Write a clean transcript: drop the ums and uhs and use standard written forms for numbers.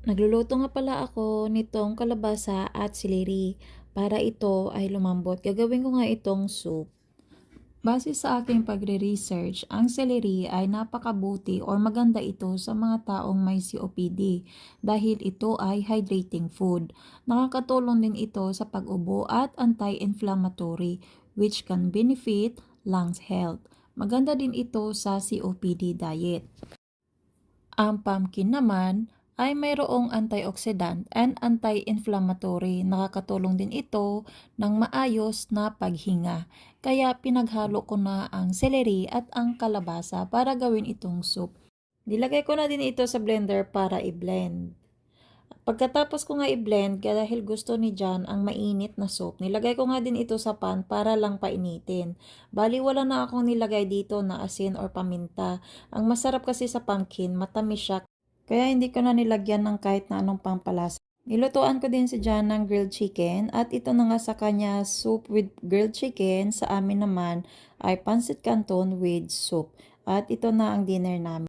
Nagluluto nga pala ako nitong kalabasa at sileri para ito ay lumambot. Gagawin ko nga itong soup. Base sa aking pagre-research, ang celery ay napakabuti or maganda ito sa mga taong may COPD dahil ito ay hydrating food. Nakakatulong din ito sa pag-ubo at anti-inflammatory which can benefit lungs health. Maganda din ito sa COPD diet. Ang pumpkin naman ay mayroong antioxidant and anti-inflammatory. Nakakatulong din ito ng maayos na paghinga. Kaya pinaghalo ko na ang celery at ang kalabasa para gawin itong soup. Nilagay ko na din ito sa blender para i-blend. Pagkatapos ko nga i-blend, dahil gusto ni Jan ang mainit na soup, nilagay ko nga din ito sa pan para lang painitin. Bali, wala na akong nilagay dito na asin or paminta. Ang masarap kasi sa pumpkin, matamis siya. Kaya hindi ko na nilagyan ng kahit na anong pampalasa. Nilutuan ko din si Jan ng grilled chicken at ito na nga sa kanya soup with grilled chicken. Sa amin naman ay pancit canton with soup. At ito na ang dinner namin.